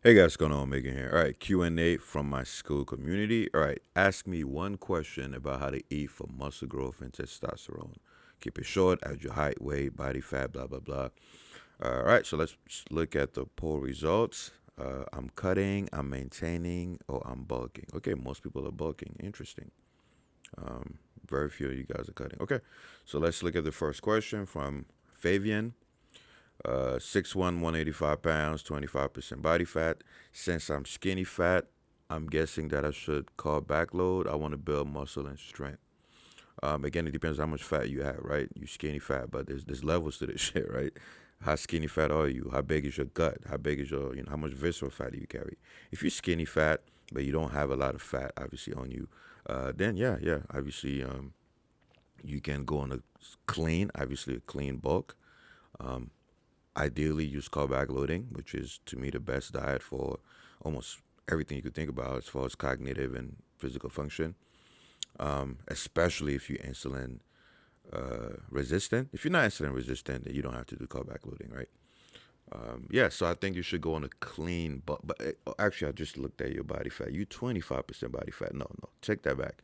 Hey guys, what's going on? Megan here. All right, Q&A from my SKOOL community. All right, ask me one question about how to eat for muscle growth and testosterone. Keep it short, add your height, weight, body fat, blah, blah, blah. All right, so let's look at the poll results. I'm cutting, I'm maintaining, or I'm bulking. Okay, most people are bulking. Interesting. Um, Very few of you guys are cutting. Okay, so let's look at the first question from Favian. 6'1", 185 pounds, 25% body fat. Since I'm skinny fat, I'm guessing that I should carb backload. I want to build muscle and strength. Again, it depends how much fat you have, right? You skinny fat, but there's levels to this shit, right? How skinny fat are you? How big is your gut? How big is your, how much visceral fat do you carry? If you're skinny fat, but you don't have a lot of fat, obviously, on you, then yeah, obviously, you can go on a obviously, a clean bulk. Um, Ideally, use carb backloading, which is to me the best diet for almost everything you could think about as far as cognitive and physical function. Especially if you're insulin resistant. If you're not insulin resistant, then you don't have to do carb backloading, right? Yeah, so I think you should go on a clean, but actually, I just looked at your body fat. You 25% body fat. No, no, take that back.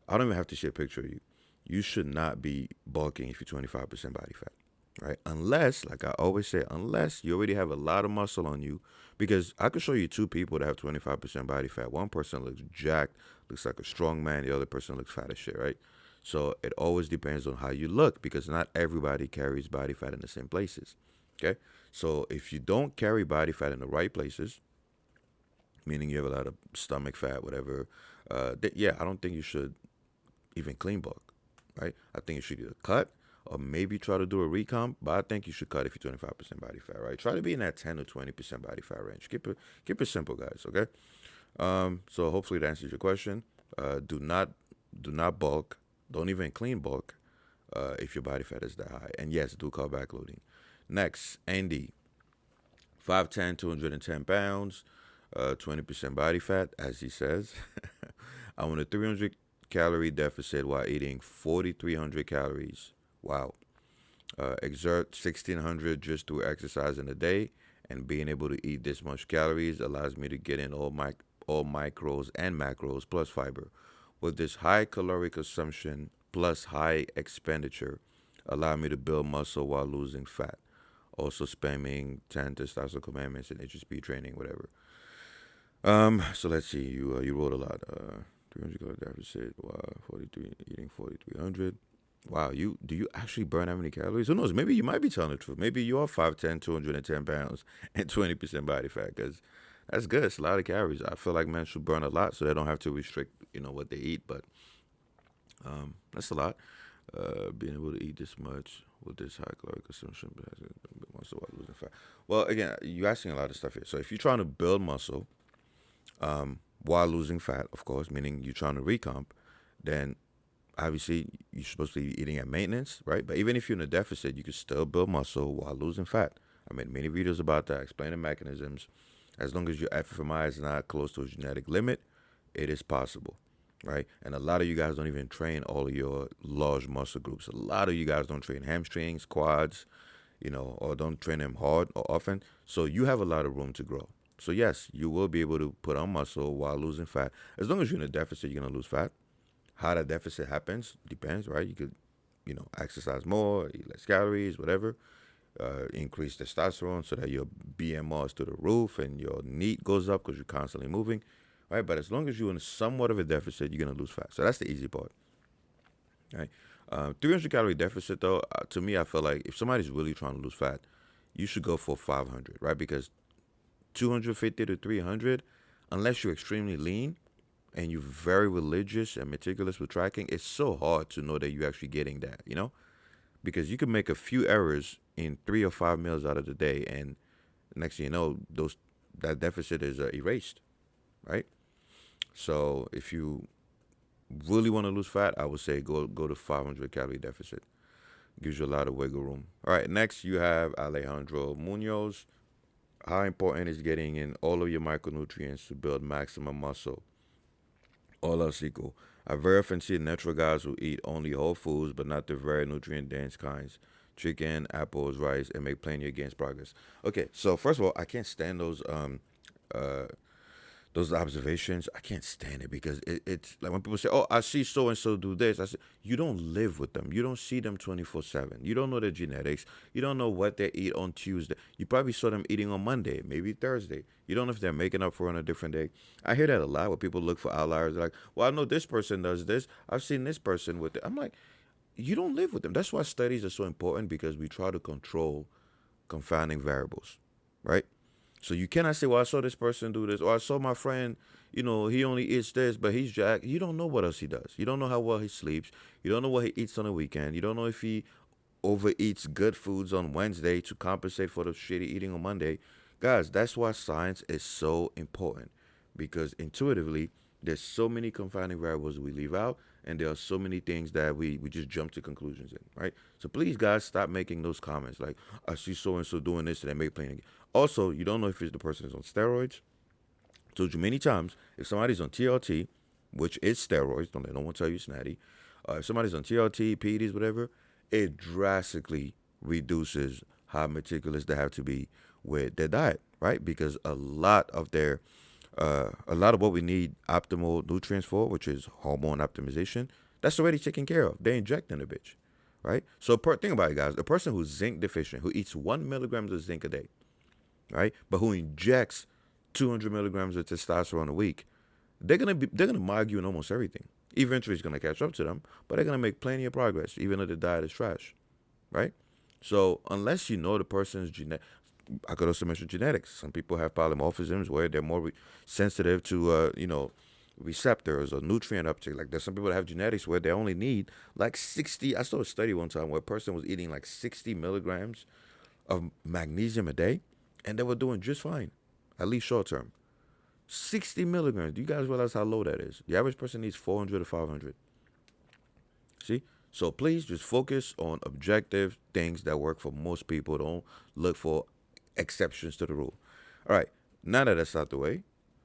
I don't even have to see a picture of you. You should not be bulking if you're 25% body fat, right? Unless, like I always say, unless you already have a lot of muscle on you, because I could show you two people that have 25% body fat. One person looks jacked, looks like a strong man. The other person looks fat as shit, right? So it always depends on how you look, because not everybody carries body fat in the same places. Okay, so if you don't carry body fat in the right places, meaning you have a lot of stomach fat, whatever, yeah, I don't think you should even clean bulk, right? I think you should either cut or maybe try to do a recomp, but I think you should cut if you're 25% body fat, right? Try to be in that 10 to 20% body fat range. Keep it simple, guys. Okay. So hopefully that answers your question. Do not bulk. Don't even clean bulk. If your body fat is that high, and yes, do carb backloading. Next, Andy, 5'10", 210 pounds, 20% body fat, as he says. I want a 300 calorie deficit while eating 4,300 calories. Wow. Exert 1,600 just through exercising a day, and being able to eat this much calories allows me to get in all micros and macros plus fiber. With this high caloric consumption plus high expenditure, allow me to build muscle while losing fat. Also spamming 10 testosterone commandments and HSP training, whatever. So let's see. You wrote a lot. 300 calorie deficit. Wow, 43 eating 4,300. Wow, do you actually burn that many calories? Who knows? Maybe you might be telling the truth. Maybe you are 5'10", 210 pounds, and 20% body fat. Because that's good. It's a lot of calories. I feel like men should burn a lot so they don't have to restrict, what they eat. But that's a lot. Being able to eat this much with this high caloric consumption, muscle while losing fat. Well, again, you're asking a lot of stuff here. So if you're trying to build muscle while losing fat, of course, meaning you're trying to recomp, then obviously you're supposed to be eating at maintenance, right? But even if you're in a deficit, you can still build muscle while losing fat. I made many videos about that, explaining mechanisms. As long as your FFMI is not close to a genetic limit, it is possible, right? And a lot of you guys don't even train all of your large muscle groups. A lot of you guys don't train hamstrings, quads, or don't train them hard or often. So you have a lot of room to grow. So yes, you will be able to put on muscle while losing fat. As long as you're in a deficit, you're gonna lose fat. How that deficit happens depends, right? You could, exercise more, eat less calories, whatever. Increase testosterone so that your BMR is to the roof and your NEAT goes up because you're constantly moving, right? But as long as you're in somewhat of a deficit, you're gonna lose fat. So that's the easy part, right? 300 calorie deficit though, to me, I feel like if somebody's really trying to lose fat, you should go for 500, right? Because 250 to 300, unless you're extremely lean, and you're very religious and meticulous with tracking, it's so hard to know that you're actually getting that, Because you can make a few errors in 3 or 5 meals out of the day, and next thing you know, that deficit is erased, right? So if you really want to lose fat, I would say go to 500 calorie deficit. Gives you a lot of wiggle room. All right, next you have Alejandro Munoz. How important is getting in all of your micronutrients to build maximum muscle? All else equal. I very often see natural guys who eat only whole foods, but not the very nutrient dense kinds. Chicken, apples, rice, and make plenty of gains progress. Okay, so first of all, I can't stand those. those observations, I can't stand it because it's like when people say, "Oh, I see so and so do this." I say, "You don't live with them. You don't see them 24/7. You don't know their genetics. You don't know what they eat on Tuesday. You probably saw them eating on Monday, maybe Thursday. You don't know if they're making up for it on a different day." I hear that a lot where people look for outliers. They're like, "Well, I know this person does this. I've seen this person with it." I'm like, you don't live with them. That's why studies are so important because we try to control confounding variables, right? So you cannot say, "Well, I saw this person do this," or "I saw my friend, he only eats this, but he's jacked." You don't know what else he does. You don't know how well he sleeps. You don't know what he eats on the weekend. You don't know if he overeats good foods on Wednesday to compensate for the shitty eating on Monday. Guys, that's why science is so important because intuitively, there's so many confounding variables we leave out, and there are so many things that we just jump to conclusions in, right? So please, guys, stop making those comments like, "I see so and so doing this and they make playing." Also, you don't know if it's the person is on steroids. Told you many times, if somebody's on TRT, which is steroids, don't let no one tell you it's natty. If somebody's on TRT, PEDs, whatever, it drastically reduces how meticulous they have to be with their diet, right? Because a lot of what we need optimal nutrients for, which is hormone optimization, that's already taken care of. They injecting the bitch, right? So think about it, guys. A person who's zinc deficient, who eats 1 milligram of zinc a day, right, but who injects 200 milligrams of testosterone a week, they're gonna mog you in almost everything. Eventually, it's gonna catch up to them, but they're gonna make plenty of progress, even though the diet is trash, right? So unless you know the person's genetic, I could also mention genetics. Some people have polymorphisms where they're more sensitive to, receptors or nutrient uptake. Like there's some people that have genetics where they only need like 60. I saw a study one time where a person was eating like 60 milligrams of magnesium a day, and they were doing just fine, at least short term. 60 milligrams. Do you guys realize how low that is? The average person needs 400 to 500. See? So please just focus on objective things that work for most people. Don't look for exceptions to the rule. All right. Now that that's out the way,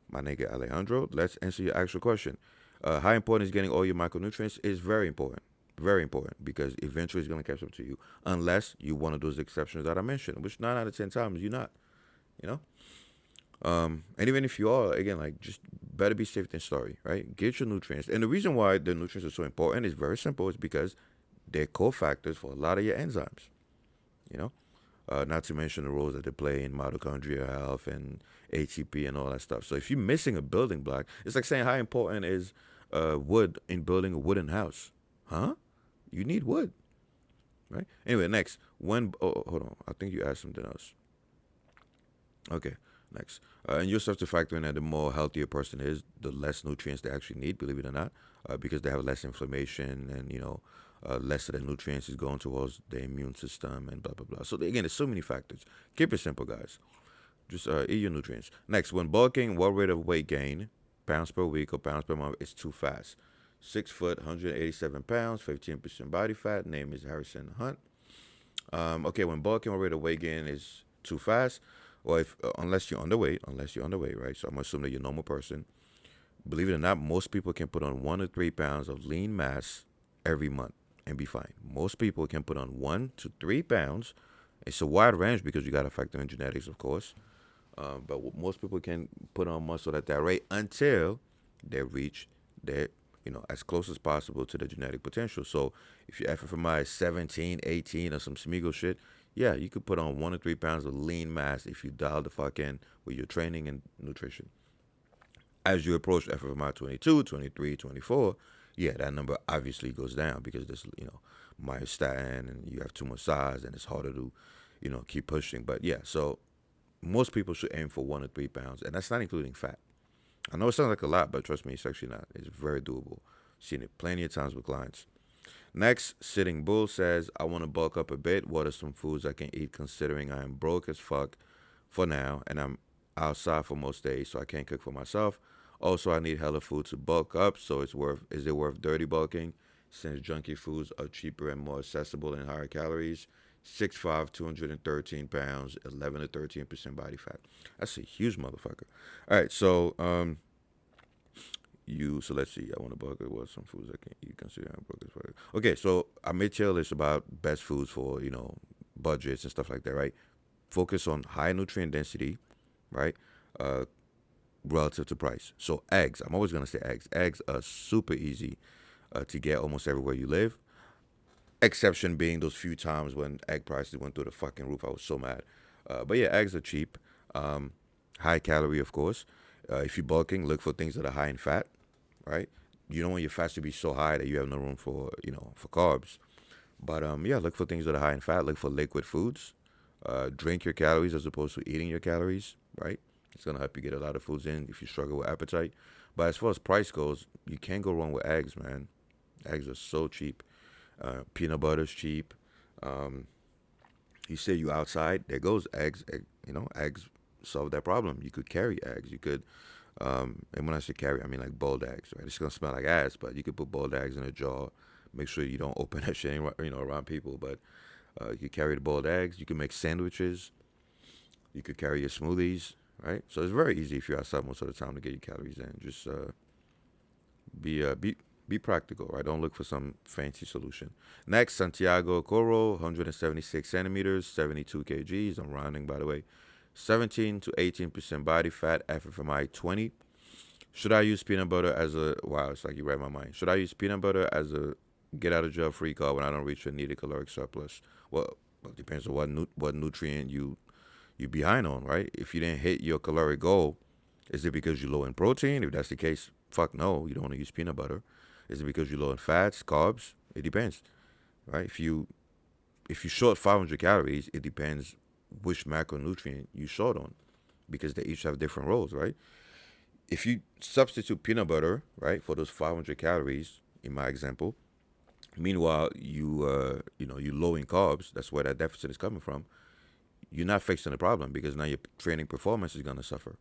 my nigga Alejandro, let's answer your actual question. How important is getting all your micronutrients? Is very important. Very important because eventually it's going to catch up to you unless you one of those exceptions that I mentioned, which 9 out of 10 times you're not, you know? And even if you are, again, like just better be safe than sorry, right? Get your nutrients. And the reason why the nutrients are so important is very simple. It's because they're cofactors for a lot of your enzymes, you know? Not to mention the roles that they play in mitochondrial health and ATP and all that stuff. So if you're missing a building block, it's like saying how important is wood in building a wooden house? Huh? You need wood, right? Anyway, next. Hold on. I think you asked something else. Okay, next. And you also have to factor in that the more healthier a person is, the less nutrients they actually need, believe it or not, because they have less inflammation and, less of the nutrients is going towards the immune system and blah, blah, blah. So, again, there's so many factors. Keep it simple, guys. Just eat your nutrients. Next, when bulking, what rate of weight gain, pounds per week or pounds per month, is too fast? 6 foot, 187 pounds, 15% body fat. Name is Harrison Hunt. Okay, when bulking, what rate of weight gain is too fast? Well, if unless you're underweight, right? So I'm assuming that you're a normal person. Believe it or not, most people can put on 1 to 3 pounds of lean mass every month and be fine. Most people can put on 1 to 3 pounds. It's a wide range because you got to factor in genetics, of course. But most people can put on muscle at that rate until they reach their, as close as possible to the genetic potential. So if your FFMI is 17, 18, or some Smeagol shit, yeah, you could put on 1 to 3 pounds of lean mass if you dial the fuck in with your training and nutrition. As you approach FFMI 22, 23, 24, yeah, that number obviously goes down because there's, myostatin and you have too much size and it's harder to, keep pushing. But yeah, so most people should aim for 1 to 3 pounds, and that's not including fat. I know it sounds like a lot, but trust me, it's actually not. It's very doable. Seen it plenty of times with clients. Next, Sitting Bull says, I want to bulk up a bit. What are some foods I can eat considering I am broke as fuck for now and I'm outside for most days, so I can't cook for myself? Also, I need hella food to bulk up, so is it worth dirty bulking since junky foods are cheaper and more accessible and higher calories? 6'5", 213 pounds, 11 to 13% body fat. That's a huge motherfucker. All right, so so let's see. I want to bucket. What some foods I can eat considering I'm broke as fuck. Okay, so I made tier list about best foods for budgets and stuff like that, right? Focus on high nutrient density, right? relative to price. So eggs, I'm always gonna say eggs. Eggs are super easy to get almost everywhere you live. Exception being those few times when egg prices went through the fucking roof. I was so mad. But yeah, eggs are cheap. High calorie, of course. If you're bulking, look for things that are high in fat, right? You don't want your fats to be so high that you have no room for, for carbs. But yeah, look for things that are high in fat. Look for liquid foods. Drink your calories as opposed to eating your calories, right? It's gonna help you get a lot of foods in if you struggle with appetite. But as far as price goes, you can't go wrong with eggs, man. Eggs are so cheap. Peanut butter's cheap. Um, you say you outside, there goes eggs. Eggs solve that problem. You could carry eggs. You could, and when I say carry, I mean like boiled eggs, right? It's gonna smell like ass, but you could put boiled eggs in a jar. Make sure you don't open that shit, around people. But you could carry the boiled eggs. You can make sandwiches. You could carry your smoothies, right? So it's very easy if you're outside most of the time to get your calories in. Just be uh, be be practical, right? Don't look for some fancy solution. Next, Santiago Coro, 176 centimeters, 72 kgs. I'm rounding, by the way. 17 to 18% body fat, FFMI 20. Should I use peanut butter as a wow? It's like you read my mind. Should I use peanut butter as a get out of jail free card when I don't reach a needed caloric surplus? Well, it depends on what nutrient you behind on, right? If you didn't hit your caloric goal, is it because you're low in protein? If that's the case, fuck no, you don't want to use peanut butter. Is it because you're low in fats, carbs? It depends, right? If you short 500 calories, it depends which macronutrient you short on, because they each have different roles, right? If you substitute peanut butter, right, for those 500 calories, in my example, meanwhile you low in carbs, that's where that deficit is coming from. You're not fixing the problem because now your training performance is gonna suffer,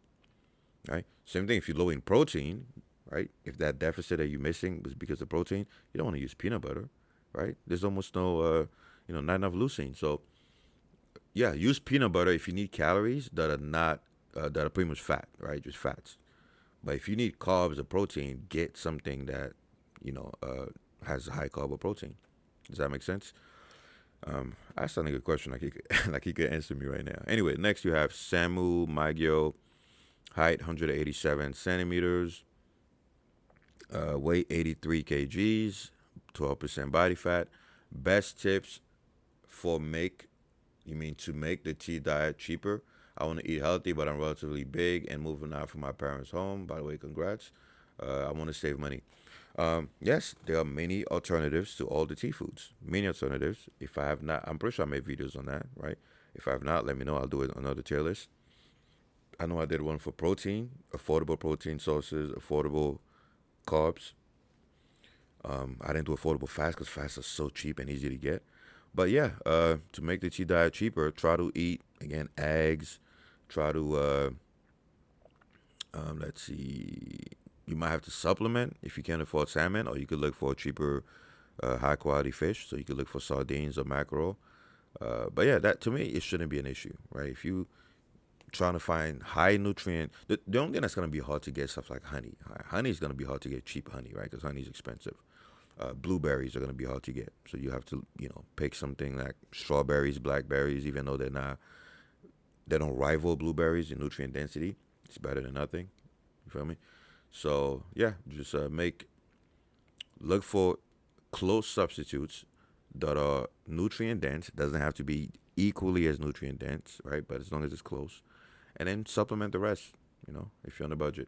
right? Same thing if you're low in protein, right? If that deficit that you're missing was because of protein, you don't want to use peanut butter, right? There's almost no, not enough leucine. So yeah, use peanut butter if you need calories that are not that are pretty much fat, right? Just fats. But if you need carbs or protein, get something that has high carb or protein. Does that make sense? That's a good question. Like he could, like he could answer me right now. Anyway, next you have Samu Magio, height 187 centimeters, weight 83 kgs, 12% body fat. Best tips for to make the tea diet cheaper. I want to eat healthy, but I'm relatively big and moving out from my parents' home. By the way, congrats. I want to save money. Yes, there are many alternatives to all the tea foods. Many alternatives. If I have not, I'm pretty sure I made videos on that, right? If I have not, let me know. I'll do it on another tier list. I know I did one for protein, affordable protein sources, affordable carbs. I didn't do affordable fats because fats are so cheap and easy to get. But yeah, to make the tea diet cheaper, try to eat again eggs. Try to let's see. You might have to supplement if you can't afford salmon, or you could look for cheaper, high quality fish. So you could look for sardines or mackerel. But yeah, that to me it shouldn't be an issue, right? If you trying to find high nutrient, the only thing that's gonna be hard to get is stuff like honey. Honey is gonna be hard to get cheap honey, right? Because honey is expensive. Blueberries are gonna be hard to get, so you have to pick something like strawberries, blackberries, even though they don't rival blueberries in nutrient density. It's better than nothing. You feel me? So yeah, just look for close substitutes that are nutrient dense. Doesn't have to be equally as nutrient dense, right? But as long as it's close, and then supplement the rest. If you're on a budget.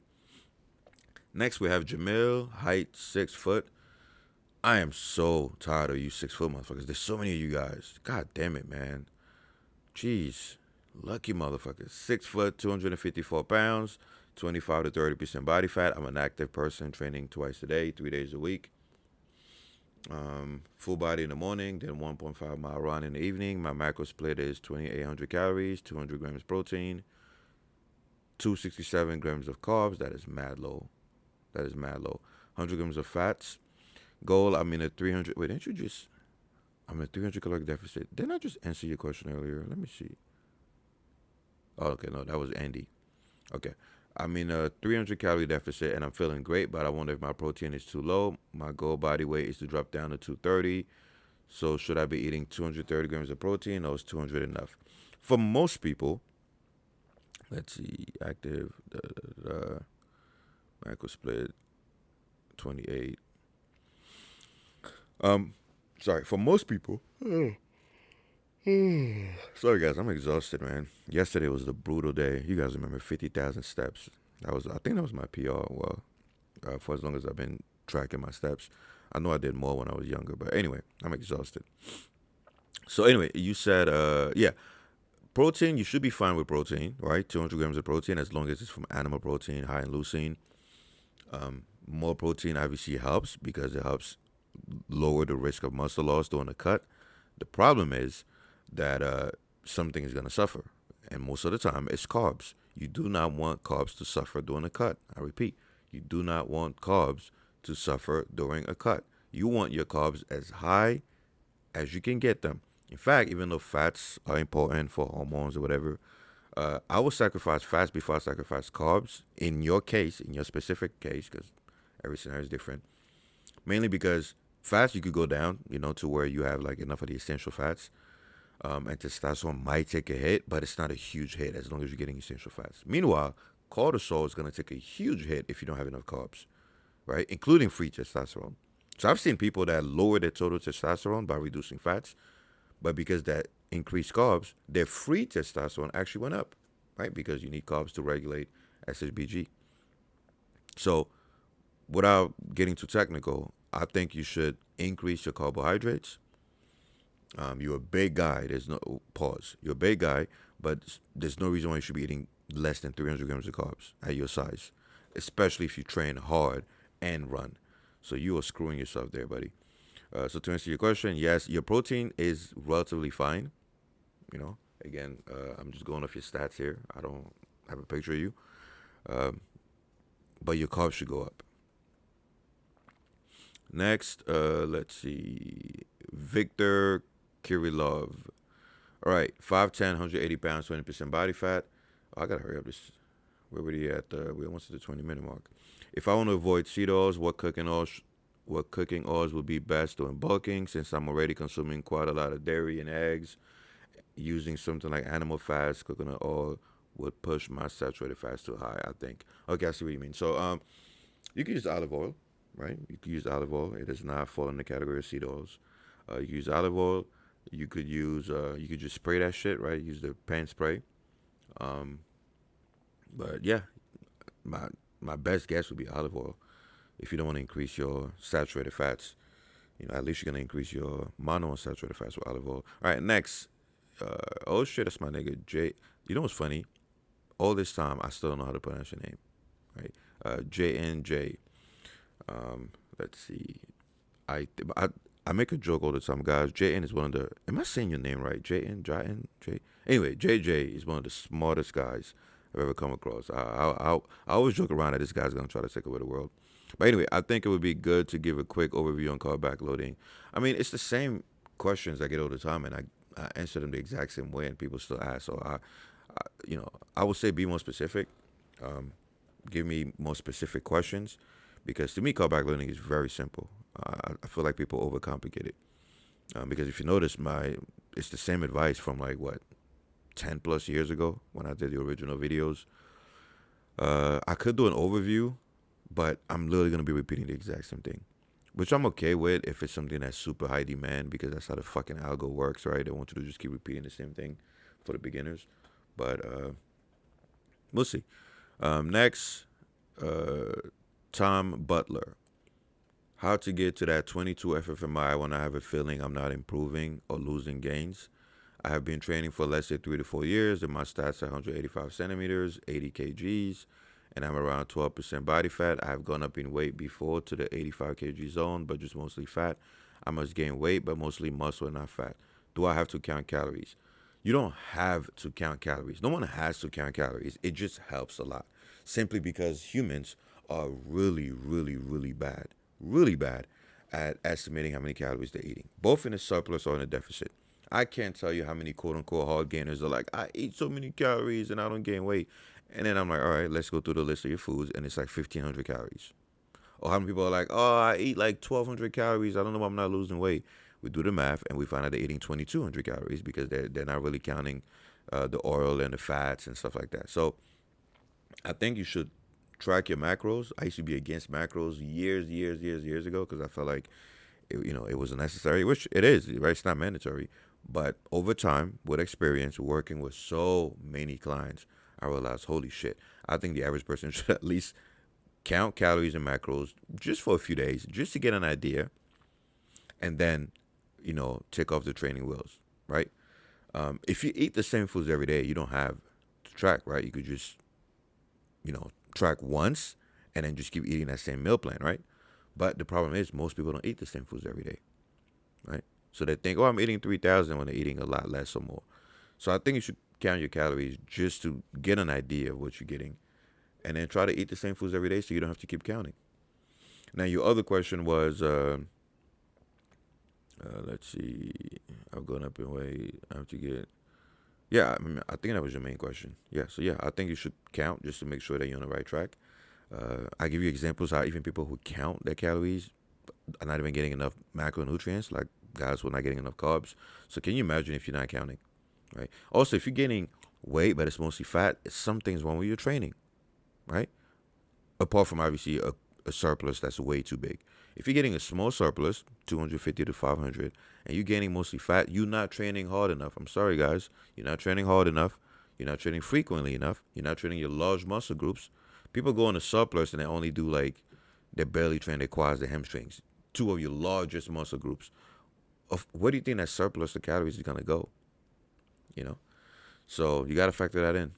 Next, we have Jamil, height 6 foot. I am so tired of you 6 foot motherfuckers. There's so many of you guys. God damn it, man. Jeez. Lucky motherfuckers. 6 foot, 254 pounds, 25 to 30% body fat. I'm an active person training twice a day, 3 days a week. Full body in the morning, then 1.5 mile run in the evening. My macro split is 2,800 calories, 200 grams protein, 267 grams of carbs. That is mad low. 100 grams of fats. Goal, I'm in a 300. Wait, didn't you just? I'm in a 300 caloric deficit. Didn't I just answer your question earlier? Let me see. Oh, okay, no, that was Andy. Okay. I'm in a 300 calorie deficit and I'm feeling great, but I wonder if my protein is too low. My goal body weight is to drop down to 230. So should I be eating 230 grams of protein or is 200 enough? For most people, Let's see, active, macro split, 28. Sorry, for most people. Sorry, guys, I'm exhausted, man. Yesterday was the brutal day. You guys remember 50,000 steps? I think that was my PR. Well, for as long as I've been tracking my steps. I know I did more when I was younger, but anyway, I'm exhausted. So anyway, you said, yeah, protein. You should be fine with protein, right? 200 grams of protein, as long as it's from animal protein, high in leucine. More protein obviously helps because it helps lower the risk of muscle loss during the cut. The problem is that something is going to suffer, and most of the time it's carbs. You do not want carbs to suffer during a cut. I repeat, you do not want carbs to suffer during a cut. You want your carbs as high as you can get them. In fact, even though fats are important for hormones or whatever, I will sacrifice fats before I sacrifice carbs. In your case, in your specific case, because every scenario is different. Mainly because fats you could go down, to where you have like enough of the essential fats. And testosterone might take a hit, but it's not a huge hit as long as you're getting essential fats. Meanwhile, cortisol is going to take a huge hit if you don't have enough carbs, right? Including free testosterone. So I've seen people that lower their total testosterone by reducing fats, but because that increased carbs, their free testosterone actually went up, right? Because you need carbs to regulate SHBG. So without getting too technical, I think you should increase your carbohydrates. You're a big guy. There's no pause. You're a big guy, but there's no reason why you should be eating less than 300 grams of carbs at your size, especially if you train hard and run. So you are screwing yourself there, buddy. So to answer your question, yes, your protein is relatively fine. Again, I'm just going off your stats here. I don't have a picture of you, but your carbs should go up. Next, let's see, Victor Kirilov. All right, 5'10", 180 pounds, 20% body fat. Oh, I gotta hurry up. We're already at we're almost at the 20-minute mark. If I want to avoid seed oils, what cooking oils would be best during bulking? Since I'm already consuming quite a lot of dairy and eggs, using something like animal fats, coconut oil would push my saturated fats too high, I think. Okay, I see what you mean. So you can use olive oil, right? You can use olive oil. It does not fall in the category of seed oils. You can use olive oil. You could just spray that shit, right? Use the pan spray. But yeah, my best guess would be olive oil. If you don't want to increase your saturated fats, at least you're gonna increase your monounsaturated fats with olive oil. All right, next. Oh shit, that's my nigga J. You know what's funny? All this time, I still don't know how to pronounce your name, right? JNJ. Let's see. I make a joke all the time, guys. JN is one of the. Am I saying your name right? JN. Anyway, JJ is one of the smartest guys I've ever come across. I always joke around that this guy's gonna try to take over the world. But anyway, I think it would be good to give a quick overview on carb backloading. I mean, it's the same questions I get all the time, and I answer them the exact same way, and people still ask. So I would say be more specific. Give me more specific questions, because to me, carb backloading is very simple. I feel like people overcomplicate it, because if you notice, it's the same advice from like 10 plus years ago when I did the original videos. I could do an overview, but I'm literally gonna be repeating the exact same thing, which I'm okay with if it's something that's super high demand, because that's how the fucking algo works, right? They want you to just keep repeating the same thing for the beginners, but we'll see. Next, Tom Butler. How to get to that 22 FFMI when I have a feeling I'm not improving or losing gains. I have been training for let's say 3 to 4 years, and my stats are 185 centimeters, 80 kgs, and I'm around 12% body fat. I have gone up in weight before to the 85 kg zone, but just mostly fat. I must gain weight, but mostly muscle and not fat. Do I have to count calories? You don't have to count calories. No one has to count calories. It just helps a lot. Simply because humans are really, really, really bad at estimating how many calories they're eating, both in a surplus or in a deficit. I can't tell you how many quote unquote hard gainers are like, I eat so many calories and I don't gain weight. And then I'm like, all right, let's go through the list of your foods, and it's like 1,500 calories. Or how many people are like, oh, I eat like 1,200 calories. I don't know why I'm not losing weight. We do the math and we find out they're eating 2,200 calories, because they're not really counting the oil and the fats and stuff like that. So I think you should track your macros. I used to be against macros years ago because I felt like it was necessary, which it is, right? It's not mandatory. But over time, with experience, working with so many clients, I realized, holy shit, I think the average person should at least count calories and macros just for a few days, just to get an idea, and then, take off the training wheels, right? If you eat the same foods every day, you don't have to track, right? You could just, track once and then just keep eating that same meal plan, right? But the problem is most people don't eat the same foods every day, right? So they think, oh, I'm eating 3,000 when they're eating a lot less or more. So I think you should count your calories just to get an idea of what you're getting, and then try to eat the same foods every day so you don't have to keep counting. Now, your other question was, let's see, I've gone up in weight. I have to get, yeah, I think that was your main question. Yeah, so yeah, I think you should count just to make sure that you're on the right track. I give you examples how even people who count their calories are not even getting enough macronutrients, like guys who are not getting enough carbs. So can you imagine if you're not counting, right? Also, if you're gaining weight but it's mostly fat, something's wrong with your training, right? Apart from obviously a surplus that's way too big. If you're getting a small surplus, 250 to 500, and you're gaining mostly fat, you're not training hard enough. I'm sorry, guys. You're not training hard enough. You're not training frequently enough. You're not training your large muscle groups. People go on a surplus and they only do they barely train their quads, their hamstrings, two of your largest muscle groups. Where do you think that surplus of calories is going to go? You know? So you got to factor that in.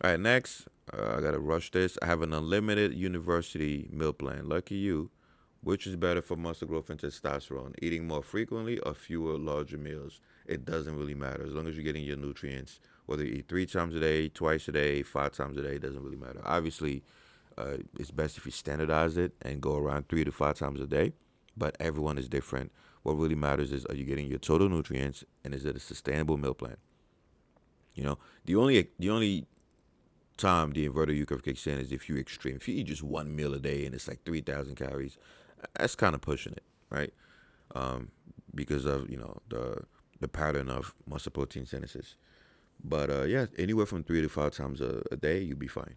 All right, next, I got to rush this. I have an unlimited university meal plan. Lucky you. Which is better for muscle growth and testosterone? Eating more frequently or fewer larger meals? It doesn't really matter. As long as you're getting your nutrients, whether you eat 3 times a day, twice a day, 5 times a day, it doesn't really matter. Obviously, it's best if you standardize it and go around 3 to 5 times a day, but everyone is different. What really matters is, are you getting your total nutrients, and is it a sustainable meal plan? The only time the inverted U curve kicks in is if you're extreme. If you eat just one meal a day and it's like 3,000 calories, that's kind of pushing it, right? Because of the pattern of muscle protein synthesis. But yeah, anywhere from 3 to 5 times a day, you'll be fine.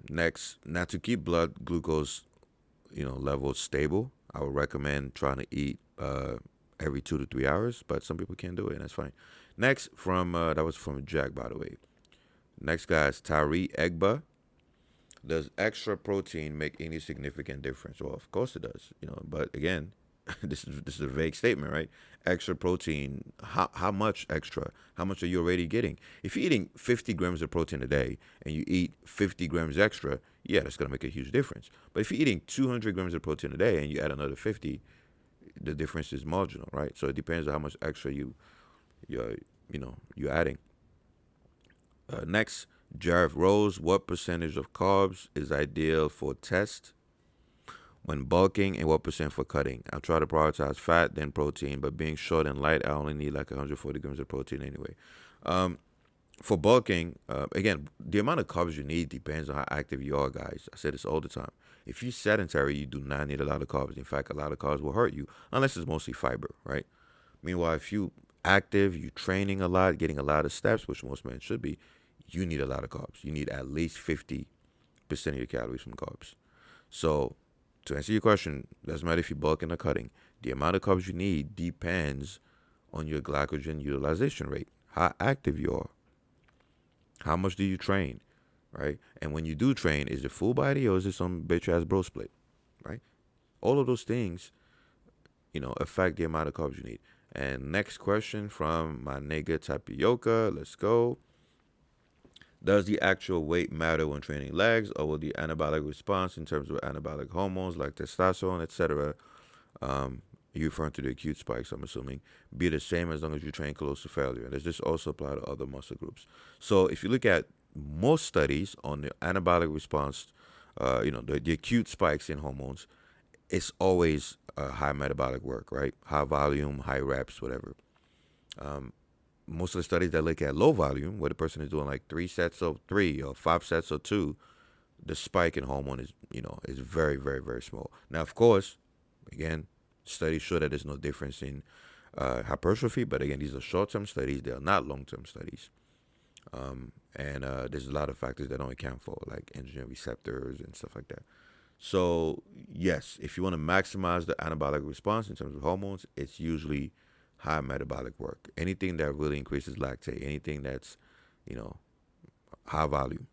Next, now to keep blood glucose, levels stable, I would recommend trying to eat every 2 to 3 hours. But some people can't do it, and that's fine. Next, from that was from Jack, by the way. Next guy is Tyreek Eggba. Does extra protein make any significant difference? Well, of course it does. But again, this is a vague statement, right? Extra protein. How much extra? How much are you already getting? If you're eating 50 grams of protein a day and you eat 50 grams extra, yeah, that's gonna make a huge difference. But if you're eating 200 grams of protein a day and you add another 50, the difference is marginal, right? So it depends on how much extra you're adding. Next, Jared Rose, what percentage of carbs is ideal for test when bulking and what percent for cutting? I try to prioritize fat, then protein, but being short and light, I only need like 140 grams of protein anyway. For bulking, again, the amount of carbs you need depends on how active you are, guys. I say this all the time. If you're sedentary, you do not need a lot of carbs. In fact, a lot of carbs will hurt you, unless it's mostly fiber, right? Meanwhile, if you active, you training a lot, getting a lot of steps, which most men should be, you need a lot of carbs. You need at least 50% of your calories from carbs. So to answer your question, doesn't matter if you're bulking or cutting. The amount of carbs you need depends on your glycogen utilization rate, how active you are, how much do you train, right? And when you do train, is it full body or is it some bitch ass bro split, right? All of those things, affect the amount of carbs you need. And next question from my nigga Tapioca. Let's go. Does the actual weight matter when training legs, or will the anabolic response in terms of anabolic hormones like testosterone, etc., you referring to the acute spikes, I'm assuming, be the same as long as you train close to failure? And does this also apply to other muscle groups? So if you look at most studies on the anabolic response, the acute spikes in hormones, it's always high metabolic work, right? High volume, high reps, whatever. Most of the studies that look at low volume, where the person is doing like 3 sets of 3 or 5 sets of 2, the spike in hormone is very, very, very small. Now, of course, again, studies show that there's no difference in hypertrophy. But again, these are short-term studies. They are not long-term studies. And there's a lot of factors that don't account for, like androgen receptors and stuff like that. So yes, if you want to maximize the anabolic response in terms of hormones, it's usually high metabolic work. Anything that really increases lactate, anything that's, you know, high volume,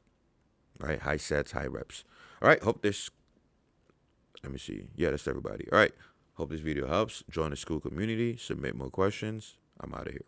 right? High sets, high reps. All right. Hope this. Let me see. Yeah, that's everybody. All right. Hope this video helps. Join the SKOOL community. Submit more questions. I'm out of here.